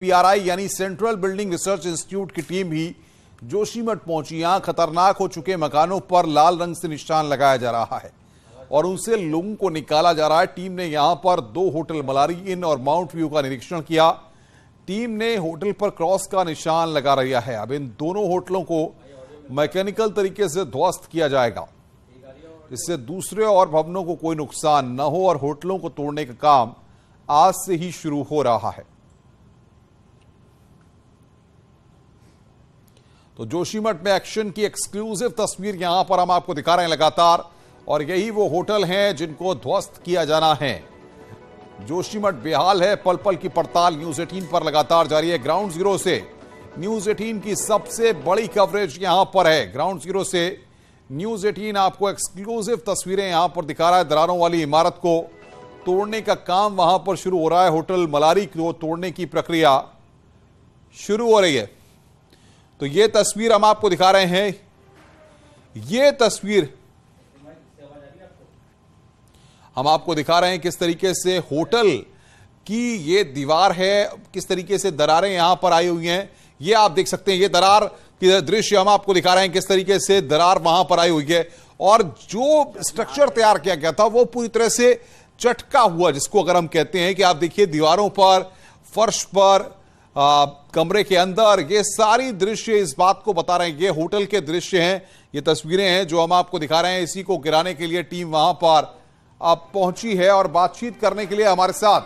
PRI यानी central building research institute की team भी जोशीमठ पहुंची। यहां खतरनाक हो चुके मकानों पर लाल रंग से निशान लगाया जा रहा है और उनसे लोगों को निकाला जा रहा है। टीम ने यहां पर 2 होटल मलारी इन और माउंट व्यू का निरीक्षण किया। टीम ने होटल पर क्रॉस का निशान लगा रहा है। अब इन दोनों होटलों को मैकेनिकल तरीके से ध्वस्त किया जाएगा, इससे दूसरे और भवनों को कोई नुकसान न हो और होटलों को तोड़ने का काम आज से ही शुरू हो रहा है। तो जोशीमठ में एक्शन की एक्सक्लूसिव तस्वीर यहां पर हम आपको दिखा रहे हैं लगातार, और यही वो होटल हैं जिनको ध्वस्त किया जाना है। जोशीमठ बेहाल है, पल पल की पड़ताल न्यूज 18 पर लगातार जारी है। ग्राउंड जीरो से न्यूज 18 की सबसे बड़ी कवरेज यहां पर है। ग्राउंड जीरो से न्यूज 18 आपको एक्सक्लूसिव तस्वीरें यहां पर दिखा रहा है। दरारों वाली इमारत को तोड़ने का काम वहां पर शुरू हो रहा है। होटल मलारी को तोड़ने की प्रक्रिया शुरू हो रही है। तो ये तस्वीर हम आपको दिखा रहे हैं। ये तस्वीर हम आपको दिखा रहे हैं किस तरीके से होटल की ये दीवार है, किस तरीके से दरारें यहां पर आई हुई हैं। ये आप देख सकते हैं, ये दरार की दृश्य हम आपको दिखा रहे हैं किस तरीके से दरार वहां पर आई हुई है। और जो स्ट्रक्चर तैयार किया गया था वो पूरी तरह से चटका हुआ, जिसको अगर हम कहते हैं कि आप देखिए दीवारों पर, फर्श पर, कमरे के अंदर, ये सारी दृश्य इस बात को बता रहे हैं। ये होटल के दृश्य हैं, ये तस्वीरें हैं जो हम आपको दिखा रहे हैं। इसी को गिराने के लिए टीम वहां पर अब पहुंची है और बातचीत करने के लिए हमारे साथ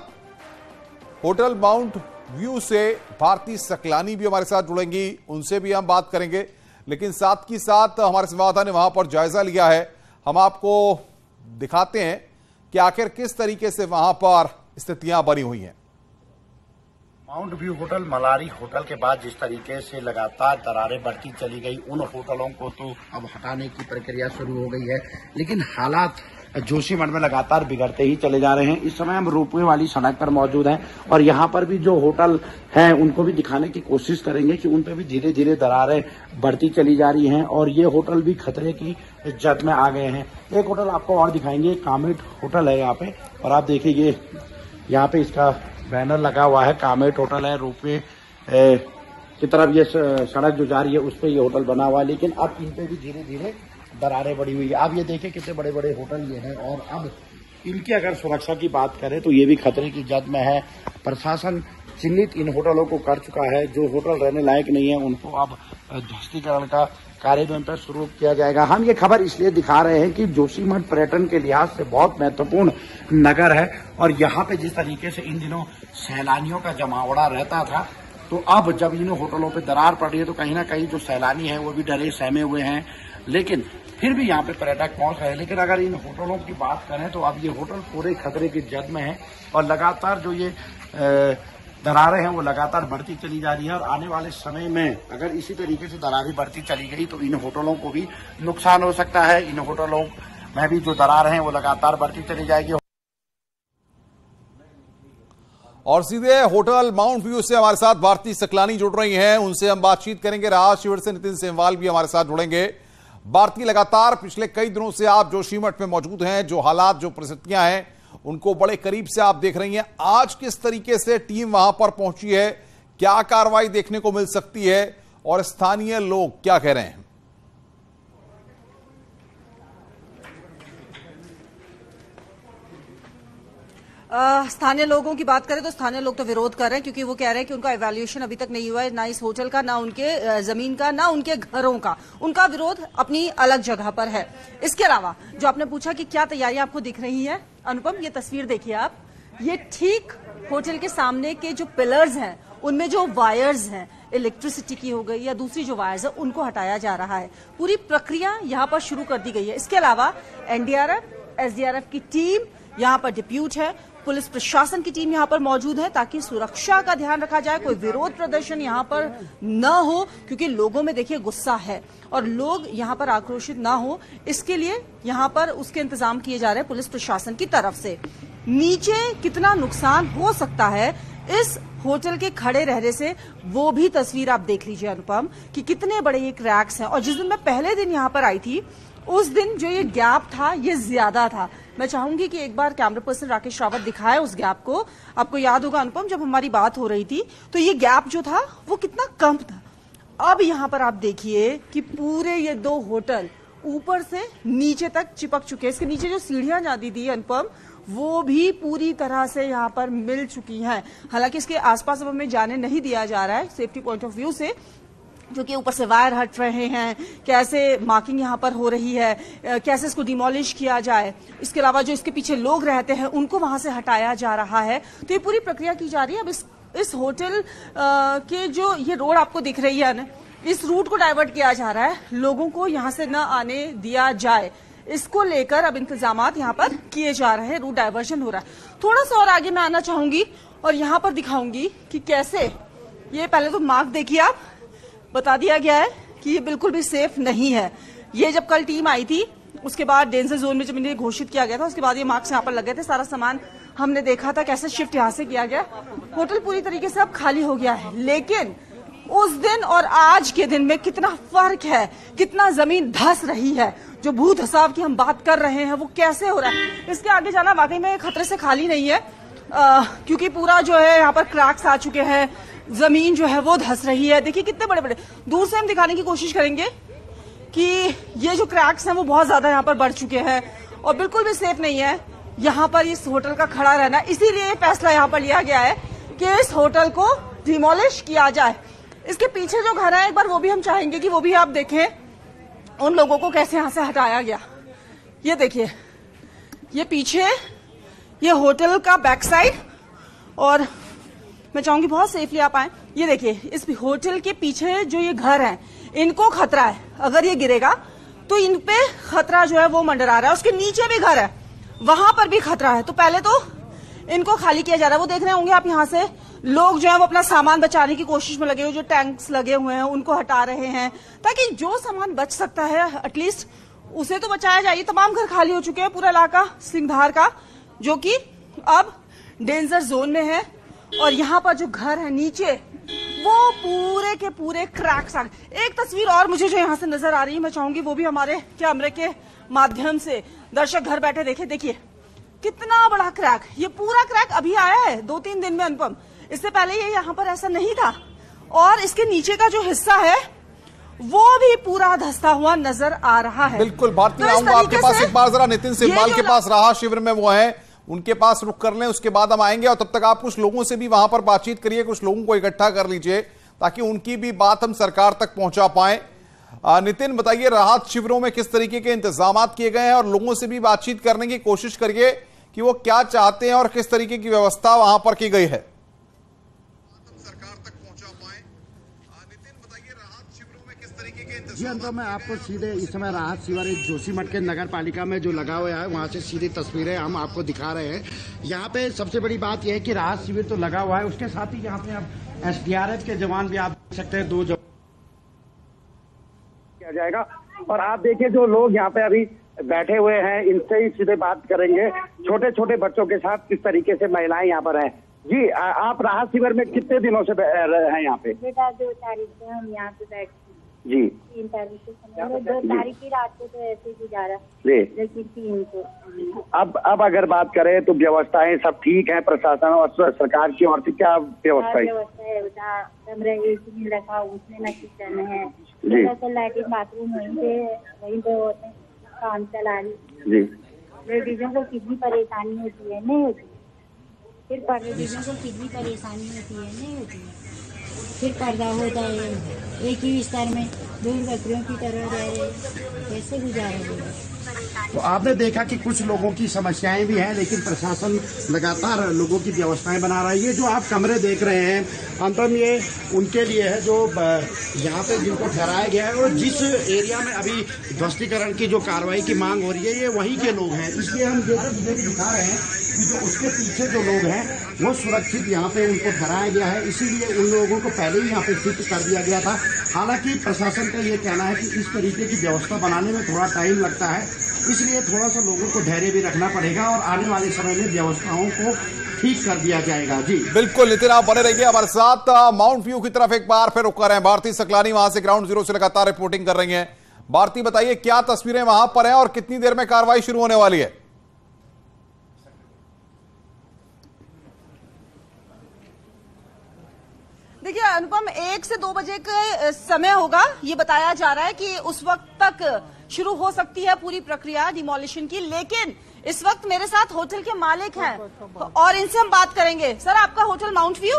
होटल माउंट व्यू से भारती सकलानी भी हमारे साथ जुड़ेंगी, उनसे भी हम बात करेंगे। लेकिन साथ ही साथ हमारे संवाददाता ने वहां पर जायजा लिया है, हम आपको दिखाते हैं कि आखिर किस तरीके से वहां पर स्थितियां बनी हुई हैं। Mount view hotel Malari hotel के बाद जिस तरीके से लगातार दरारें बढ़ती चली गई, उन होटलों को तो अब हटाने की प्रक्रिया शुरू हो गई है, लेकिन हालात जोशीमठ में लगातार बिगड़ते ही चले जा रहे हैं। इस समय हम रोपवे वाली सड़क पर मौजूद हैं और यहाँ पर भी जो होटल हैं उनको भी दिखाने की कोशिश करेंगे कि उन पर भी धीरे धीरे दरारें बढ़ती चली जा रही हैं और ये होटल भी खतरे की जद में आ गए हैं। एक होटल आपको और दिखाएंगे, कामेट होटल है यहाँ पे, और आप देखिए यहाँ पे इसका बैनर लगा हुआ है, कामेट होटल है। रोपवे की तरफ ये सड़क जो जा रही है उस पर ये होटल बना हुआ है, लेकिन अब इन पे भी धीरे धीरे दरारें बढ़ी हुई है। आप ये देखिए कितने बड़े बड़े होटल ये हैं और अब इनकी अगर सुरक्षा की बात करें तो ये भी खतरे की जद में है। प्रशासन चिन्हित इन होटलों को कर चुका है, जो होटल रहने लायक नहीं है उनको अब ध्वस्तीकरण का कार्य शुरू किया जाएगा। हम ये खबर इसलिए दिखा रहे हैं कि जोशीमठ पर्यटन के लिहाज से बहुत महत्वपूर्ण नगर है और यहाँ पे जिस तरीके से इन दिनों सैलानियों का जमावड़ा रहता था, तो अब जब इन होटलों पे दरार पड़ रही है तो कहीं ना कहीं जो सैलानी है वो भी डरे सहमे हुए हैं, लेकिन फिर भी यहाँ पे पर्यटक पहुंच रहे हैं। लेकिन अगर इन होटलों की बात करें तो अब ये होटल पूरे खतरे की जद में है और लगातार जो ये दरारें हैं वो लगातार बढ़ती चली जा रही है और आने वाले समय में अगर इसी तरीके से दरारें बढ़ती चली गई तो इन होटलों को भी नुकसान हो सकता है। इन होटलों में भी जो दरारें हैं वो लगातार बढ़ती चली जाएगी। और सीधे होटल माउंट व्यू से हमारे साथ भारती सकलानी जुड़ रही हैं, उनसे हम बातचीत करेंगे। राज शिविर से नितिन सेमवाल भी हमारे साथ जुड़ेंगे। भारती, लगातार पिछले कई दिनों से आप जोशीमठ में मौजूद हैं, जो हालात, जो परिस्थितियां हैं उनको बड़े करीब से आप देख रही हैं। आज किस तरीके से टीम वहां पर पहुंची है, क्या कार्रवाई देखने को मिल सकती है और स्थानीय लोग क्या कह रहे हैं? स्थानीय लोगों की बात करें तो स्थानीय लोग तो विरोध कर रहे हैं, क्योंकि वो कह रहे हैं कि उनका इवैल्यूएशन अभी तक नहीं हुआ है, ना इस होटल का, ना उनके जमीन का, ना उनके घरों का। उनका विरोध अपनी अलग जगह पर है। इसके अलावा जो आपने पूछा कि क्या तैयारियां आपको दिख रही है, अनुपम, ये तस्वीर देखिए आप, ये ठीक होटल के सामने के जो पिलर्स हैं उनमें जो वायर्स हैं, इलेक्ट्रिसिटी की हो गई या दूसरी जो वायर्स है, उनको हटाया जा रहा है। पूरी प्रक्रिया यहाँ पर शुरू कर दी गई है। इसके अलावा एनडीआरएफ, एसडीआरएफ की टीम यहाँ पर डिप्यूट है, पुलिस प्रशासन की टीम यहाँ पर मौजूद है ताकि सुरक्षा का ध्यान रखा जाए, कोई विरोध प्रदर्शन यहाँ पर न हो, क्योंकि लोगों में देखिए गुस्सा है और लोग यहाँ पर आक्रोशित ना हो, इसके लिए यहाँ पर उसके इंतजाम किए जा रहे हैं पुलिस प्रशासन की तरफ से। नीचे कितना नुकसान हो सकता है इस होटल के खड़े रहने से, वो भी तस्वीर आप देख लीजिए अनुपम, कि कितने बड़े ये क्रैक्स हैं। और जिस दिन मैं पहले दिन यहाँ पर आई थी उस दिन जो ये गैप था ये ज्यादा था। मैं चाहूंगी कि एक बार कैमरा पर्सन राकेश रावत दिखाए उस गैप को। आपको याद होगा अनुपम, जब हमारी बात हो रही थी तो ये गैप जो था वो कितना कम था। अब यहाँ पर आप देखिए कि पूरे ये 2 होटल ऊपर से नीचे तक चिपक चुके हैं। इसके नीचे जो सीढ़ियां जाती थी अनुपम, वो भी पूरी तरह से यहाँ पर मिल चुकी हैं। हालांकि इसके आसपास अब हमें जाने नहीं दिया जा रहा है सेफ्टी पॉइंट ऑफ व्यू से, जो कि ऊपर से वायर हट रहे हैं, कैसे मार्किंग यहाँ पर हो रही है, कैसे इसको डिमोलिश किया जाए। इसके अलावा जो इसके पीछे लोग रहते हैं उनको वहां से हटाया जा रहा है। तो ये पूरी प्रक्रिया की जा रही है। अब इस होटल के जो ये रोड आपको दिख रही है ना, इस रूट को डाइवर्ट किया जा रहा है, लोगों को यहाँ से न आने दिया जाए, इसको लेकर अब इंतजामात यहाँ पर किए जा रहे हैं। रूट डाइवर्जन हो रहा है। थोड़ा सा और आगे मैं आना चाहूंगी और यहाँ पर दिखाऊंगी कि कैसे ये, पहले तो मार्क देखिए आप, बता दिया गया है कि ये बिल्कुल भी सेफ नहीं है। ये जब कल टीम आई थी उसके बाद डेंजर जोन में जब इन्हें घोषित किया गया था, उसके बाद ये मार्क्स यहाँ पर लग गए थे। सारा सामान हमने देखा था कैसे शिफ्ट यहाँ से किया गया। होटल पूरी तरीके से अब खाली हो गया है। लेकिन उस दिन और आज के दिन में कितना फर्क है, कितना जमीन धस रही है। जो भू धसाव की हम बात कर रहे हैं वो कैसे हो रहा है, इसके आगे जाना वाकई में खतरे से खाली नहीं है। क्योंकि पूरा जो है यहाँ पर क्रैक्स आ चुके हैं, जमीन जो है वो धस रही है। देखिए कितने बड़े बड़े, दूर से हम दिखाने की कोशिश करेंगे कि ये जो क्रैक्स हैं वो बहुत ज्यादा यहाँ पर बढ़ चुके हैं और बिल्कुल भी सेफ नहीं है यहाँ पर इस होटल का खड़ा रहना। इसीलिए फैसला यहाँ पर लिया गया है कि इस होटल को डिमोलिश किया जाए। इसके पीछे जो घर है एक बार वो भी हम चाहेंगे कि वो भी आप देखें, उन लोगों को कैसे यहाँ से हटाया गया। ये देखिए, ये पीछे ये होटल का बैक साइड, और मैं चाहूंगी बहुत सेफली आप आए। ये देखिए, इस होटल के पीछे जो ये घर है इनको खतरा है, अगर ये गिरेगा तो इन पे खतरा जो है वो मंडरा रहा है। उसके नीचे भी घर है, वहां पर भी खतरा है। तो पहले तो इनको खाली किया जा रहा है। वो देख रहे होंगे आप, यहाँ से लोग जो है वो अपना सामान बचाने की कोशिश में लगे हुए, जो टैंक्स लगे हुए हैं उनको हटा रहे हैं ताकि जो सामान बच सकता है एटलीस्ट उसे तो बचाया जाए। तमाम घर खाली हो चुके हैं, पूरा इलाका सिंघधार का जो कि अब डेंजर जोन में है। और यहाँ पर जो घर है नीचे वो पूरे के पूरे क्रैक्स आ गए। एक तस्वीर और मुझे जो यहाँ से नजर आ रही है, मैं चाहूंगी वो भी हमारे कैमरे के माध्यम से दर्शक घर बैठे देखे। देखिए कितना बड़ा क्रैक, ये पूरा क्रैक अभी आया है 2-3 दिन में अनुपम, इससे पहले ये यहाँ पर ऐसा नहीं था। और इसके नीचे का जो हिस्सा है वो भी पूरा धंसता हुआ नजर आ रहा है। बिल्कुल भारती, तो आऊंगा आपके पास एक बार। जरा नितिन सिब्बाल के पास राहत शिविर में वो है, उनके पास रुक कर लें, उसके बाद हम आएंगे। और तब तक आप कुछ लोगों से भी वहां पर बातचीत करिए, कुछ लोगों को इकट्ठा कर लीजिए ताकि उनकी भी बात हम सरकार तक पहुंचा पाए। नितिन बताइए, राहत शिविरों में किस तरीके के इंतजाम किए गए हैं और लोगों से भी बातचीत करने की कोशिश करिए कि वो क्या चाहते हैं और किस तरीके की व्यवस्था वहां पर की गई है। जी अंतर मैं आपको सीधे इस समय राहत शिविर जोशीमठ के नगर पालिका में जो लगा हुआ है वहाँ से सीधी तस्वीरें हम आपको दिखा रहे हैं। यहाँ पे सबसे बड़ी बात यह है कि राहत शिविर तो लगा हुआ है, उसके साथ ही यहाँ पे आप SDRF के जवान भी आप देख सकते हैं, 2 जवान किया जाएगा। और आप देखिए जो लोग यहाँ पे अभी बैठे हुए हैं इनसे ही सीधे बात करेंगे, छोटे छोटे बच्चों के साथ किस तरीके से महिलाएं यहाँ पर हैं। जी आप राहत शिविर में कितने दिनों से हैं यहाँ पे? बेटा 2 तारीख से हम यहाँ पे बैठे जी, 3 तारीख से 2 तारीख की रात को तो ऐसे गुजारा जी, लेकिन 3 को। अब अगर बात करें तो व्यवस्थाएं सब ठीक है, प्रशासन और सरकार की ओर से क्या व्यवस्था है? कमरे AC में रखा, उसमें न किचन है, लैट्रिन बाथरूम वहीं पे होते हैं, काम चला रही जी। लेडीजों को कितनी परेशानी होती है, नहीं होती। फिर लेडीजों को कितनी परेशानी होती है, नहीं होती। फिर पर्दा होता है, एक ही बिस्तर में 2 बकरियों की तरह रह रहे, कैसे गुजारा? तो आपने देखा कि कुछ लोगों की समस्याएं भी हैं, लेकिन प्रशासन लगातार लोगों की व्यवस्थाएं बना रहा है। ये जो आप कमरे देख रहे हैं अंतम, ये उनके लिए है जो यहाँ पे जिनको ठहराया गया है, और जिस एरिया में अभी ध्वस्तीकरण की जो कार्रवाई की मांग हो रही है ये वहीं के लोग हैं। इसलिए हम दिखा रहे हैं कि जो उसके पीछे जो लोग हैं वो सुरक्षित यहाँ पे उनको ठहराया गया है, इसीलिए उन लोगों को पहले ही यहाँ पे शिफ्ट कर दिया गया था। हालांकि प्रशासन का ये कहना है कि इस तरीके की व्यवस्था बनाने में थोड़ा टाइम लगता है, इसलिए थोड़ा सा लोगों को धैर्य भी रखना पड़ेगा और आने वाले समय में व्यवस्थाओं को ठीक कर दिया जाएगा। जी बिल्कुल नितिन, आप बने रहिए हमारे साथ। माउंट व्यू की तरफ एक बार फिर रुक कर रहे हैं भारती सकलानी, वहां से ग्राउंड जीरो से लगातार रिपोर्टिंग कर रही हैं। भारती बताइए क्या तस्वीरें वहां पर हैं और कितनी देर में कार्रवाई शुरू होने वाली है? देखिए अनुपम, 1 से 2 बजे का समय होगा, ये बताया जा रहा है कि उस वक्त तक शुरू हो सकती है पूरी प्रक्रिया डिमोलिशन की। लेकिन इस वक्त मेरे साथ होटल के मालिक हैं और इनसे हम बात करेंगे। सर, आपका होटल माउंट व्यू,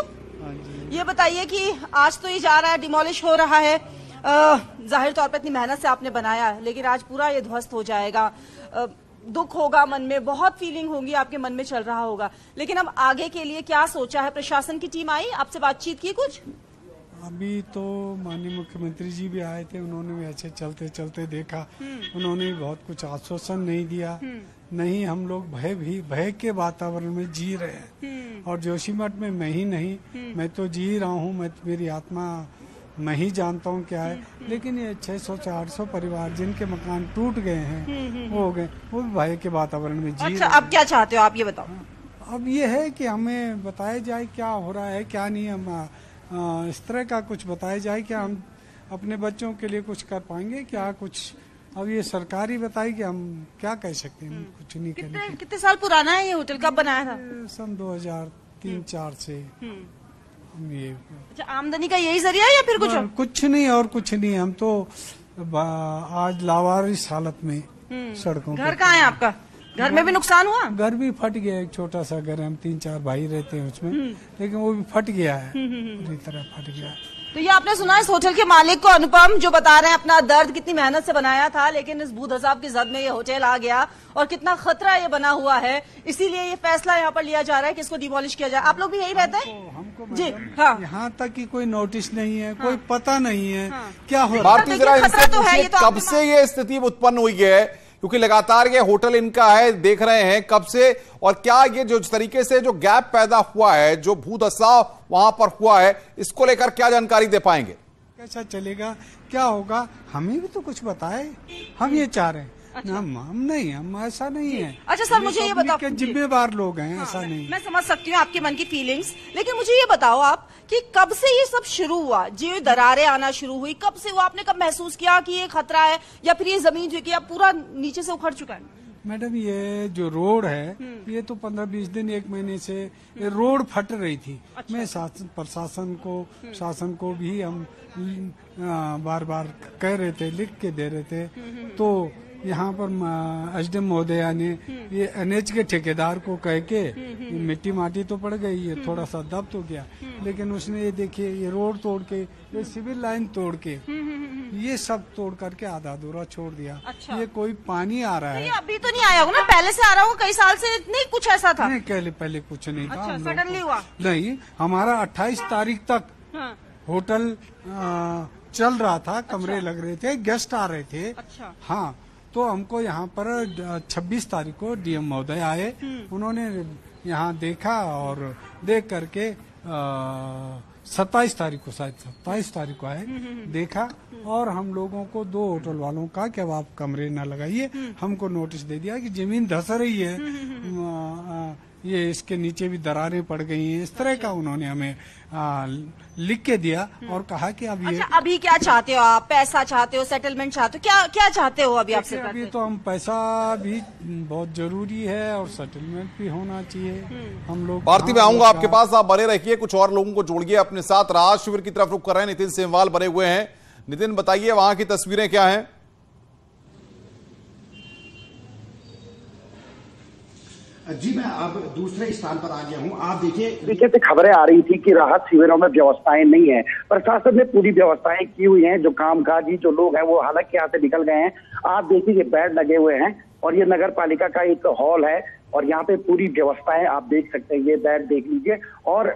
ये बताइए कि आज तो ये जा रहा है, डिमोलिश हो रहा है, जाहिर तौर पर इतनी मेहनत से आपने बनाया है, लेकिन आज पूरा ये ध्वस्त हो जाएगा। दुख होगा मन में, बहुत फीलिंग होगी आपके मन में चल रहा होगा, लेकिन अब आगे के लिए क्या सोचा है? प्रशासन की टीम आई, आपसे बातचीत की कुछ? अभी तो माननीय मुख्यमंत्री जी भी आए थे, उन्होंने भी अच्छे चलते चलते देखा, उन्होंने भी बहुत कुछ आश्वासन नहीं दिया। नहीं, हम लोग भय के वातावरण में जी रहे हैं। और जोशीमठ में मैं ही नहीं, मैं तो जी रहा हूँ, मेरी आत्मा मैं ही जानता हूँ क्या है। लेकिन ये 600 से 800 परिवार जिनके मकान टूट गए हैं, वो हो गए, वो भी भय के वातावरण में जी रहे हैं। अब क्या चाहते हो आप, ये बताओ? अब ये है कि हमें बताया जाए क्या हो रहा है क्या नहीं, हम इस तरह का कुछ बताया जाए, क्या हम अपने बच्चों के लिए कुछ कर पाएंगे क्या कुछ। अब ये सरकारी बताई कि हम क्या कह सकते हैं, कुछ नहीं करेंगे। कितने साल पुराना है ये होटल, कब बनाया था? सन 2003-4 से हम ये। अच्छा, आमदनी का यही जरिया है या फिर कुछ? कुछ नहीं और कुछ नहीं, हम तो आज लावारिस हालत में सड़कों। घर कहाँ है आपका? घर में भी नुकसान हुआ? घर भी फट गया, एक छोटा सा घर है, हम 3-4 भाई रहते हैं उसमें, लेकिन वो भी फट गया है, पूरी तरह फट गया। तो ये आपने सुना इस होटल के मालिक को, अनुपम, जो बता रहे हैं अपना दर्द, कितनी मेहनत से बनाया था, लेकिन इस भूदसाब की जद में ये होटल आ गया और कितना खतरा ये बना हुआ है। इसीलिए ये फैसला यहाँ पर लिया जा रहा है कि इसको डिमोलिश किया जाए। आप लोग भी यही रहते हैं? हमको जी हाँ। यहाँ तक कि कोई नोटिस नहीं है, कोई पता नहीं है क्या हो रहा है। भारतीय जरा इनसे कब से ये स्थिति उत्पन्न हुई है, क्योंकि लगातार ये होटल इनका है, देख रहे हैं कब से, और क्या ये जो तरीके से जो गैप पैदा हुआ है, जो भूदसाव वहां पर हुआ है, इसको लेकर क्या जानकारी दे पाएंगे? कैसा चलेगा, क्या होगा, हमें भी तो कुछ बताए, हम ये चाह रहे हैं। अच्छा। हम नहीं, हम ऐसा नहीं है। अच्छा सर, मुझे ये बताओ, जिम्मेवार लोग हैं। हाँ, ऐसा नहीं। मैं समझ सकती हूँ आपके मन की फीलिंग्स, लेकिन मुझे ये बताओ आप कि कब से ये सब शुरू हुआ, जो दरारें आना शुरू हुई, कब से हुआ? आपने कब महसूस किया कि ये खतरा है, या फिर ये जमीन जो कि अब पूरा नीचे से उखड़ चुका है? मैडम, ये जो रोड है, ये तो 15-20 दिन 1 महीने से ये रोड फट रही थी। अच्छा। मैं शासन को भी हम बार बार कह रहे थे, लिख के दे रहे थे। तो यहाँ पर एसडीएम महोदया ने ये एनएच के ठेकेदार को कह के मिट्टी माटी तो पड़ गई, ये थोड़ा सा दब तो गया, लेकिन उसने ये देखिए ये रोड तोड़ के, ये सिविल लाइन तोड़ के, ये सब तोड़ करके आधा अधूरा छोड़ दिया। अच्छा। ये कोई पानी आ रहा है, अभी तो नहीं आया होगा ना, पहले से आ रहा होगा, कई साल से नहीं कुछ ऐसा था? नहीं, पहले कुछ नहीं था। अच्छा, सडनली हुआ? नहीं, हमारा 28 तारीख तक होटल चल रहा था, कमरे लग रहे थे, गेस्ट आ रहे थे। अच्छा। हाँ, तो हमको यहाँ पर 26 तारीख को डीएम महोदय आए, उन्होंने यहाँ देखा और देख करके 27 तारीख को, शायद 27 तारीख को आए, देखा, और हम लोगों को 2 होटल वालों का कि अब आप कमरे न लगाइए, हमको नोटिस दे दिया कि जमीन धस रही है, ये इसके नीचे भी दरारें पड़ गई हैं, इस तरह का उन्होंने हमें लिख के दिया और कहा कि अब ये। अच्छा, अभी क्या चाहते हो आप? पैसा चाहते हो, सेटलमेंट चाहते हो, क्या चाहते हो अभी आपसे? अभी तो हम, पैसा भी बहुत जरूरी है और सेटलमेंट भी होना चाहिए। हम लोग भारती में आऊंगा आपके पास, आप बने रखिए, कुछ और लोगों को जोड़िए अपने साथ। राहत शिविर की तरफ रुख कर रहे हैं, नितिन सेमवाल बने हुए हैं। नितिन, बताइए वहां की तस्वीरें क्या हैं? जी, मैं अब दूसरे स्थान पर आ गया हूँ। आप देखिए, तरीके से खबरें आ रही थी कि राहत शिविरों में व्यवस्थाएं नहीं है। प्रशासन ने पूरी व्यवस्थाएं की हुई हैं, जो कामकाजी जो लोग हैं वो हालांकि यहाँ से निकल गए हैं। आप देखिए, ये बेड लगे हुए हैं और ये नगर पालिका का एक हॉल है और यहाँ पे पूरी व्यवस्थाएं आप देख सकते हैं। ये बेड देख लीजिए, और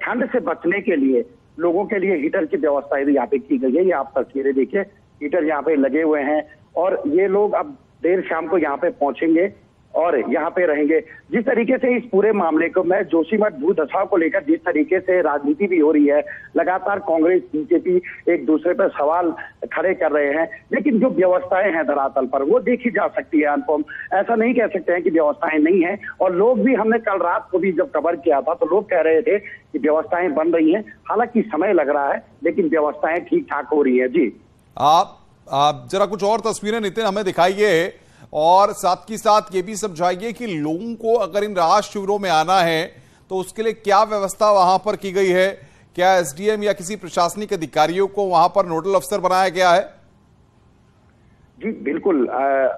ठंड से बचने के लिए लोगों के लिए हीटर की व्यवस्थाएं भी यहाँ पे की गई है। ये आप तस्वीरें देखिए, हीटर यहाँ पे लगे हुए हैं और ये लोग अब देर शाम को यहाँ पे पहुंचेंगे और यहाँ पे रहेंगे। जिस तरीके से इस पूरे मामले को, मैं जोशीमठ भूदसाव को लेकर जिस तरीके से राजनीति भी हो रही है, लगातार कांग्रेस बीजेपी एक दूसरे पर सवाल खड़े कर रहे हैं, लेकिन जो व्यवस्थाएं हैं धरातल पर वो देखी जा सकती है। अनुपम, ऐसा नहीं कह सकते हैं कि व्यवस्थाएं नहीं है, और लोग भी, हमने कल रात को भी जब कवर किया था तो लोग कह रहे थे कि व्यवस्थाएं बन रही है, हालांकि समय लग रहा है, लेकिन व्यवस्थाएं ठीक ठाक हो रही है। जी, आप आप जरा कुछ और तस्वीरें नितिन हमें दिखाइए और साथ ही साथ ये भी समझाइए कि लोगों को अगर इन राहत शिविरों में आना है तो उसके लिए क्या व्यवस्था वहां पर की गई है? क्या एसडीएम या किसी प्रशासनिक अधिकारियों को वहां पर नोडल अफसर बनाया गया है? जी बिल्कुल,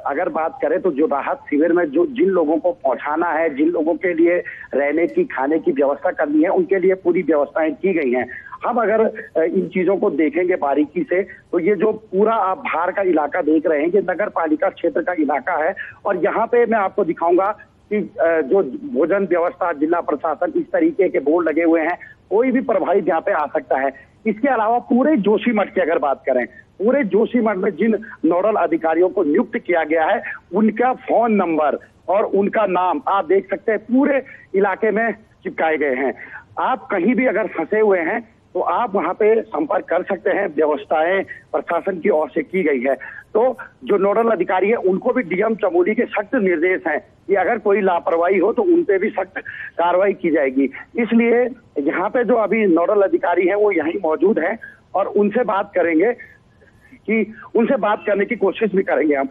अगर बात करें तो जो राहत शिविर में जो जिन लोगों को पहुंचाना है, जिन लोगों के लिए रहने की खाने की व्यवस्था करनी है, उनके लिए पूरी व्यवस्थाएं की गई हैं। हम अगर इन चीजों को देखेंगे बारीकी से तो ये जो पूरा आप बाहर का इलाका देख रहे हैं, ये नगर पालिका क्षेत्र का इलाका है और यहाँ पे मैं आपको दिखाऊंगा कि जो भोजन व्यवस्था, जिला प्रशासन, इस तरीके के बोर्ड लगे हुए हैं। कोई भी प्रभावित यहाँ पे आ सकता है। इसके अलावा पूरे जोशीमठ की अगर बात करें, पूरे जोशीमठ में जिन नोडल अधिकारियों को नियुक्त किया गया है, उनका फोन नंबर और उनका नाम आप देख सकते हैं पूरे इलाके में चिपकाए गए हैं। आप कहीं भी अगर फंसे हुए हैं तो आप वहां पे संपर्क कर सकते हैं। व्यवस्थाएं प्रशासन की ओर से की गई है। तो जो नोडल अधिकारी है उनको भी डीएम चमोली के सख्त निर्देश हैं कि अगर कोई लापरवाही हो तो उन पे भी सख्त कार्रवाई की जाएगी। इसलिए यहाँ पे जो अभी नोडल अधिकारी हैं वो यहीं मौजूद हैं और उनसे बात करेंगे कि उनसे बात करने की कोशिश भी करेंगे हम।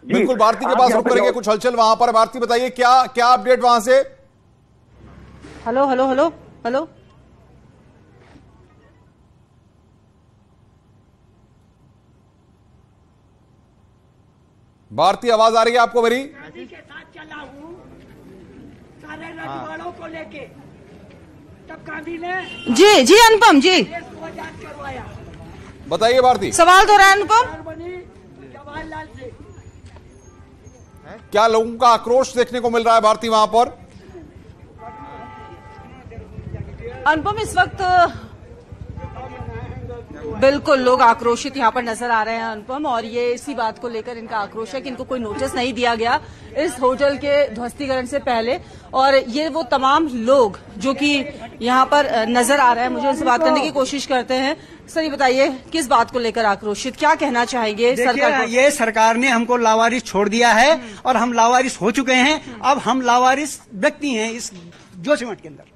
बिल्कुल, भारती के पास रुक करेंगे। कुछ हलचल वहां पर, भारती बताइए क्या अपडेट वहां से? Hello hello hello hello, Bharti आवाज आ रही है आपको मेरी? के साथ चला हूँ सारे रजवाड़ों को लेके, तब गांधी ने जी अनुपम जी आजाद करवाया। बताइए भारती, सवाल तो रहा है अनुपम। बनी जवाहरलाल से। क्या लोगों का आक्रोश देखने को मिल रहा है भारती वहां पर? अनुपम, इस वक्त बिल्कुल लोग आक्रोशित यहाँ पर नजर आ रहे हैं अनुपम, और ये इसी बात को लेकर इनका आक्रोश है कि इनको कोई नोटिस नहीं दिया गया इस होटल के ध्वस्तीकरण से पहले। और ये वो तमाम लोग जो कि यहाँ पर नजर आ रहे हैं, मुझे उनसे बात करने की कोशिश करते हैं। सर ये बताइए किस बात को लेकर आक्रोशित, क्या कहना चाहेंगे सरकार को? ये सरकार ने हमको लावारिस छोड़ दिया है और हम लावारिस हो चुके हैं। अब हम लावारिस व्यक्ति हैं इस जोशीमठ के अंदर।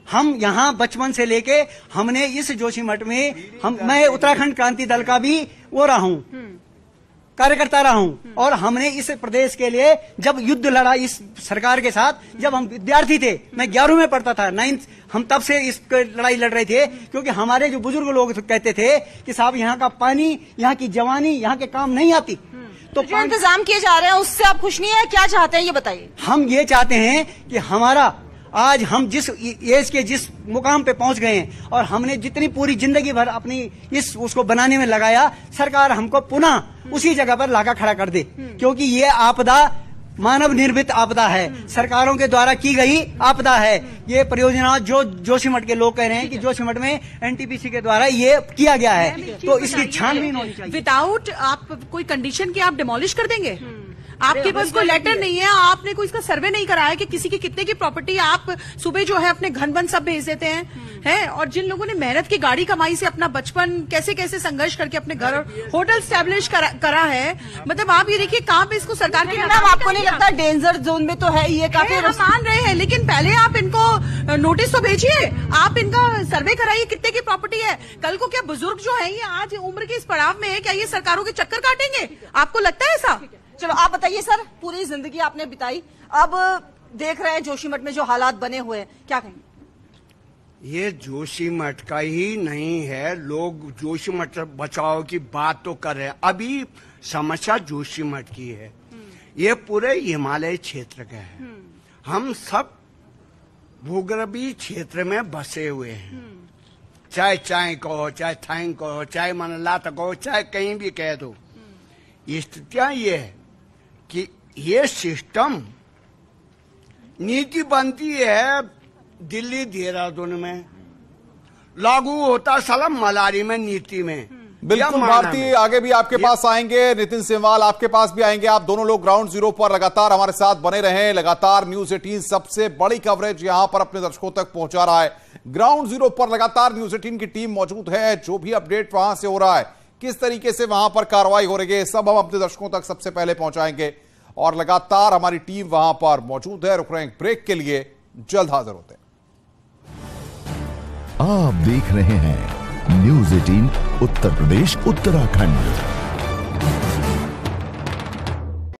हम यहाँ बचपन से लेके हमने इस जोशीमठ में मैं उत्तराखंड क्रांति दल का भी वो रहा हूँ, कार्यकर्ता रहा हूँ, और हमने इस प्रदेश के लिए जब युद्ध लड़ा इस सरकार के साथ, जब हम विद्यार्थी थे, मैं 11वीं में पढ़ता था, 9th, हम तब से इस लड़ाई लड़ रहे थे। क्योंकि हमारे जो बुजुर्ग लोग कहते थे कि साहब यहाँ का पानी, यहाँ की जवानी, यहाँ के काम नहीं आती। तो जो इंतजाम किए जा रहे हैं उससे आप खुश नहीं है? क्या चाहते हैं ये बताइए। हम ये चाहते हैं कि हमारा आज हम जिस एज के जिस मुकाम पे पहुंच गए हैं और हमने जितनी पूरी जिंदगी भर अपनी उसको बनाने में लगाया, सरकार हमको पुनः उसी जगह पर लाकर खड़ा कर दे। क्योंकि ये आपदा मानव निर्मित आपदा है, सरकारों के द्वारा की गई आपदा है। ये परियोजना जो जोशीमठ के लोग कह रहे हैं कि जोशीमठ में एनटीपीसी के द्वारा ये किया गया है, तो इसकी छानबीन होनी चाहिए। विदाउट आप कोई कंडीशन की आप डिमोलिश कर देंगे? आपके पास कोई लेटर नहीं है, आपने कोई इसका सर्वे नहीं कराया कि किसी की कितने की प्रॉपर्टी आप सुबह जो है अपने घन बन सब भेज देते हैं और जिन लोगों ने मेहनत की गाड़ी कमाई से अपना बचपन कैसे कैसे संघर्ष करके अपने घर और होटल स्टैब्लिश करा है, मतलब आप ये देखिए कहाँ पे इसको सरकार के नाम आपको नहीं लगता डेंजर जोन में तो है ये? काफी मान रहे हैं, लेकिन पहले आप इनको नोटिस तो भेजिए, आप इनका सर्वे कराइए कितने की प्रॉपर्टी है। कल को क्या बुजुर्ग जो है ये आज उम्र के इस पड़ाव में है, क्या ये सरकारों के चक्कर काटेंगे? आपको लगता है ऐसा? चलो आप बताइए सर, पूरी जिंदगी आपने बिताई, अब देख रहे हैं जोशीमठ में जो हालात बने हुए हैं, क्या कहेंगे? ये जोशीमठ का ही नहीं है, लोग जोशीमठ बचाओ की बात तो कर रहे हैं। अभी समस्या जोशीमठ की है, ये पूरे हिमालय क्षेत्र का है। हम सब भूगर्भीय क्षेत्र में बसे हुए हैं, चाहे चाय कहो, चाहे थाई कहो, चाहे मनलात कहो, चाहे कहीं भी कह दो। स्थितियां ये है कि ये सिस्टम नीति बनती है दिल्ली देहरादून में, लागू होता साला मलारी में नीति में। बिल्कुल भारती, आगे भी आपके पास आएंगे, नितिन सिंहवाल आपके पास भी आएंगे। आप दोनों लोग ग्राउंड जीरो पर लगातार हमारे साथ बने रहें। लगातार न्यूज 18 सबसे बड़ी कवरेज यहां पर अपने दर्शकों तक पहुंचा रहा है। ग्राउंड जीरो पर लगातार न्यूज 18 की टीम मौजूद है। जो भी अपडेट वहां से हो रहा है, किस तरीके से वहां पर कार्रवाई हो रही है, सब हम अपने दर्शकों तक सबसे पहले पहुंचाएंगे और लगातार हमारी टीम वहां पर मौजूद है। रुक रहे हैं ब्रेक के लिए, जल्द हाजिर होते हैं। आप देख रहे हैं न्यूज 18 उत्तर प्रदेश उत्तराखंड। हैं।